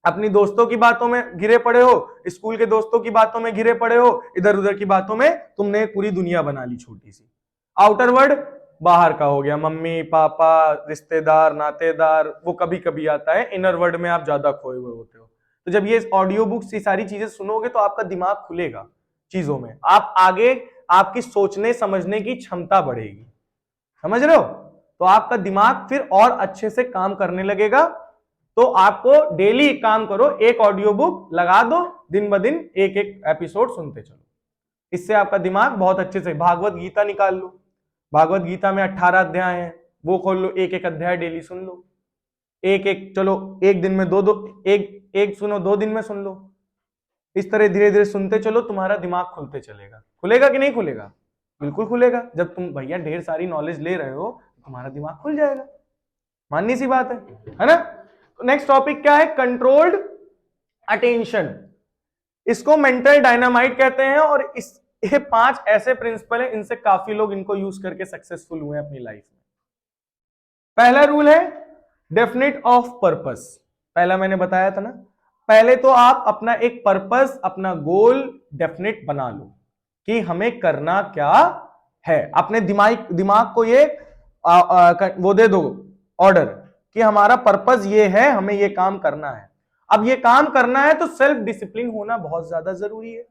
अपनी दोस्तों की बातों में घिरे पड़े हो, स्कूल के दोस्तों की बातों में घिरे पड़े हो, इधर उधर की बातों में तुमने पूरी दुनिया बना ली छोटी सी। आउटर वर्ड बाहर का हो गया, मम्मी पापा रिश्तेदार नातेदार, वो कभी कभी आता है। इनर वर्ड में आप ज्यादा खोए हुए होते हो। तो जब ये ऑडियो बुक्स ये सारी चीजें सुनोगे तो आपका दिमाग खुलेगा चीजों में, आप आगे आपकी सोचने समझने की क्षमता बढ़ेगी, समझ रहे हो। तो आपका दिमाग फिर और अच्छे से काम करने लगेगा। तो आपको डेली काम करो, एक ऑडियो बुक लगा दो, दिन ब दिन एक एक एपिसोड सुनते चलो, इससे आपका दिमाग बहुत अच्छे से। भागवत गीता निकाल लो, भागवत गीता में 18 अध्याय हैं, वो खोल लो, एक एक अध्याय डेली सुन लो, एक एक, चलो एक दिन में दो दो, एक सुनो, 2 दिन में सुन लो, इस तरह धीरे धीरे सुनते चलो, तुम्हारा दिमाग खुलते चलेगा। खुलेगा कि नहीं खुलेगा? बिल्कुल खुलेगा। जब तुम भैया ढेर सारी नॉलेज ले रहे हो तुम्हारा दिमाग खुल जाएगा, माननी सी बात है ना। नेक्स्ट टॉपिक क्या है? Controlled attention. इसको मेंटल डायनामाइट कहते हैं, और ये 5 ऐसे प्रिंसिपल है, इनसे काफी लोग इनको यूज करके सक्सेसफुल हुए हैं अपनी लाइफ में। पहला रूल है डेफिनेट ऑफ पर्पस। पहला मैंने बताया था ना, पहले तो आप अपना एक पर्पस, अपना गोल डेफिनेट बना लो कि हमें करना क्या है। अपने दिमाग को ये वो दे दो ऑर्डर कि हमारा पर्पस ये है, हमें ये काम करना है। अब ये काम करना है तो सेल्फ डिसिप्लिन होना बहुत ज्यादा जरूरी है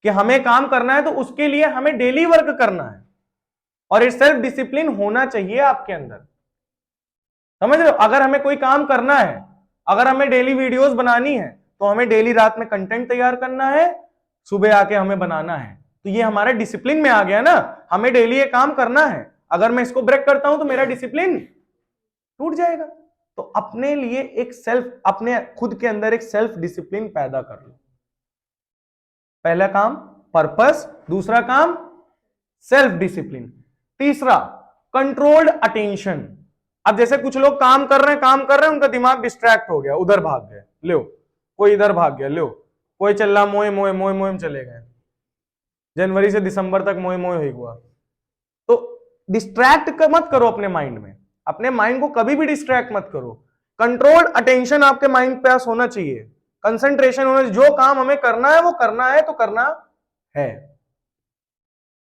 कि हमें काम करना है तो उसके लिए हमें डेली वर्क करना है, और ये सेल्फ डिसिप्लिन होना चाहिए आपके अंदर, समझ रहे हो। अगर हमें कोई काम करना है, अगर हमें डेली वीडियोस बनानी है, तो हमें डेली रात में कंटेंट तैयार करना है, सुबह आके हमें बनाना है, तो ये हमारे डिसिप्लिन में आ गया ना। हमें डेली ये काम करना है, अगर मैं इसको ब्रेक करता हूं तो मेरा डिसिप्लिन टूट जाएगा। तो अपने लिए एक सेल्फ, अपने खुद के अंदर एक सेल्फ डिसिप्लिन पैदा कर लो। पहला काम पर्पस, दूसरा काम सेल्फ डिसिप्लिन, तीसरा कंट्रोल्ड अटेंशन। अब जैसे कुछ लोग काम कर रहे हैं, उनका दिमाग डिस्ट्रैक्ट हो गया, उधर भाग गए, लो कोई इधर भाग गया, लो कोई चल रहा मोए मोए मोए मोए में चले गए, जनवरी से दिसंबर तक मोए मोए ही हुआ। तो डिस्ट्रैक्ट मत करो अपने माइंड में, अपने माइंड को कभी भी डिस्ट्रैक्ट मत करो। कंट्रोल्ड अटेंशन आपके माइंड पे होना चाहिए, कंसंट्रेशन होना चाहिए। जो काम हमें करना है वो करना है तो करना है।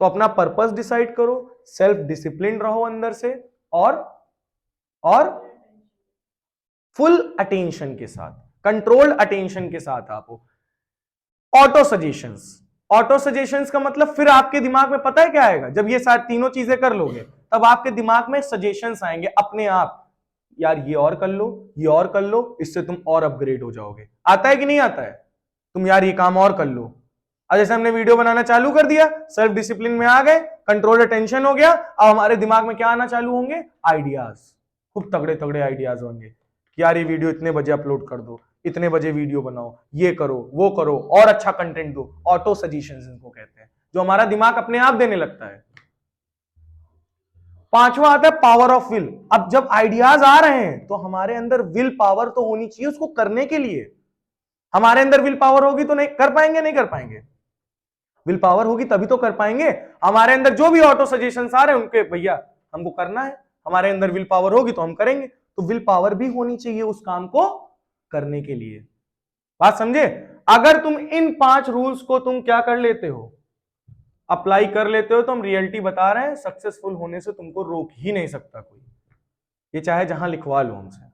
तो अपना पर्पस डिसाइड करो, सेल्फ डिसिप्लिन रहो अंदर से, और फुल अटेंशन के साथ, कंट्रोल्ड अटेंशन के साथ आप हो। ऑटो सजेशंस, ऑटो सजेशंस का मतलब फिर आपके दिमाग में पता है क्या आएगा? जब ये सारी तीनों चीजें कर लोगे तब आपके दिमाग में सजेशंस आएंगे अपने आप, यार ये और कर लो, ये और कर लो, इससे तुम और अपग्रेड हो जाओगे। आता है कि नहीं आता है? तुम यार ये काम और कर लो। अब जैसे हमने वीडियो बनाना चालू कर दिया, सेल्फ डिसिप्लिन में आ गए, कंट्रोल्ड अटेंशन हो गया, अब हमारे दिमाग में क्या आना चालू होंगे? आइडियाज, खूब तगड़े तगड़े आइडियाज होंगे कि यार ये वीडियो इतने बजे अपलोड कर दो, इतने बजे वीडियो बनाओ, ये करो वो करो, और अच्छा कंटेंट दो। ऑटो सजेशंस इनको कहते हैं, जो हमारा दिमाग अपने आप देने लगता है। पांचवा आता है पावर ऑफ विल। अब जब आइडियाज आ रहे हैं तो हमारे अंदर विल पावर तो होनी चाहिए उसको करने के लिए। हमारे अंदर विल पावर होगी तो नहीं कर पाएंगे, नहीं कर पाएंगे। विल पावर होगी तभी तो कर पाएंगे। हमारे अंदर जो भी ऑटो सजेशंस आ रहे हैं उनके भैया हमको करना है, हमारे अंदर विल पावर होगी तो हम करेंगे। तो विल पावर भी होनी चाहिए उस काम को करने के लिए। बात समझे? अगर तुम इन 5 रूल्स को तुम क्या कर लेते हो, अप्लाई कर लेते हो, तो हम रियलिटी बता रहे हैं, सक्सेसफुल होने से तुमको रोक ही नहीं सकता कोई, ये चाहे जहां लिखवा लो हमसे।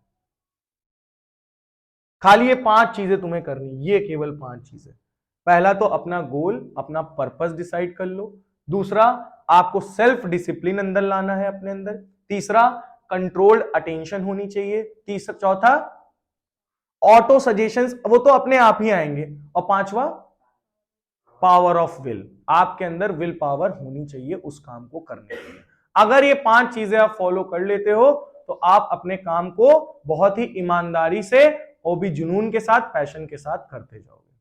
खाली ये 5 चीजें तुम्हें करनी, ये केवल 5 चीजें। पहला तो अपना गोल, अपना पर्पस डिसाइड कर लो। दूसरा, आपको सेल्फ डिसिप्लिन अंदर लाना है अपने अंदर। तीसरा, कंट्रोल्ड अटेंशन होनी चाहिए। चौथा, ऑटो सजेशंस, वो तो अपने आप ही आएंगे। और पांचवा पावर ऑफ विल, आपके अंदर विल पावर होनी चाहिए उस काम को करने के लिए। अगर ये 5 चीजें आप फॉलो कर लेते हो तो आप अपने काम को बहुत ही ईमानदारी से, वो भी जुनून के साथ, पैशन के साथ करते जाओगे,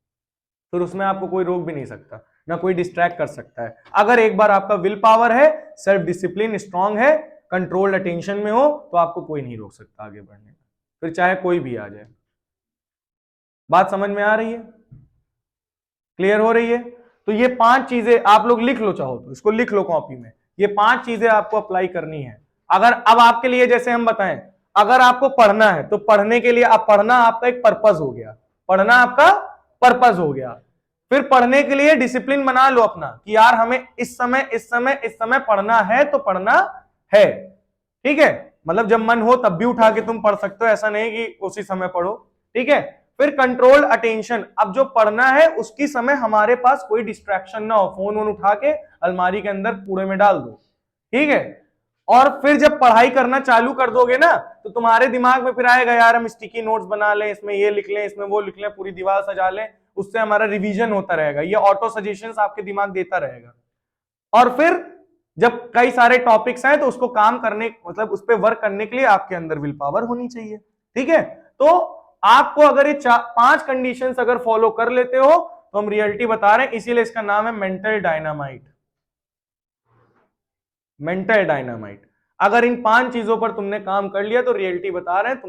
फिर उसमें आपको कोई रोक भी नहीं सकता, ना कोई डिस्ट्रैक्ट कर सकता है। अगर एक बार आपका विल पावर है, सेल्फ डिसिप्लिन स्ट्रांग है, कंट्रोल्ड अटेंशन में हो, तो आपको कोई नहीं रोक सकता आगे बढ़ने में, फिर चाहे कोई भी आ जाए। बात समझ में आ रही है? क्लियर हो रही है? तो ये 5 चीजें आप लोग लिख लो, चाहो तो इसको लिख लो कॉपी में, ये 5 चीजें आपको अप्लाई करनी है। अगर अब आपके लिए जैसे हम बताएं, अगर आपको पढ़ना है तो पढ़ने के लिए, अब पढ़ना आपका एक पर्पस हो गया, पढ़ना आपका पर्पस हो गया। फिर पढ़ने के लिए डिसिप्लिन बना लो अपना कि यार हमें इस समय पढ़ना है तो पढ़ना है, ठीक है? मतलब जब मन हो तब भी उठा के तुम पढ़ सकते हो, ऐसा नहीं कि उसी समय पढ़ो, ठीक है? फिर कंट्रोल अटेंशन, अब जो पढ़ना है उसकी समय हमारे पास कोई डिस्ट्रैक्शन ना हो, फोन वोन उठा के अलमारी के अंदर कूड़े में डाल दो, ठीक है? और फिर जब पढ़ाई करना चालू कर दोगे ना, तो तुम्हारे दिमाग में फिर आएगा यार हम स्टिकी नोट्स बना लें, इसमें ये लिख लें, इसमें वो लिख लें, पूरी दीवार सजा लें, उससे हमारा रिवीजन होता रहेगा, ये ऑटो सजेशंस आपके दिमाग देता रहेगा। और फिर जब कई सारे टॉपिक्स हैं तो उसको काम करने, मतलब उस पर वर्क करने के लिए आपके अंदर विल पावर होनी चाहिए, ठीक है? तो आपको अगर ये 5 कंडीशंस अगर फॉलो कर लेते हो तो हम रियलिटी बता रहे हैं, इसीलिए इसका नाम है मेंटल डायनामाइट। मेंटल डायनामाइट, अगर इन 5 चीजों पर तुमने काम कर लिया तो रियलिटी बता रहे हैं तुम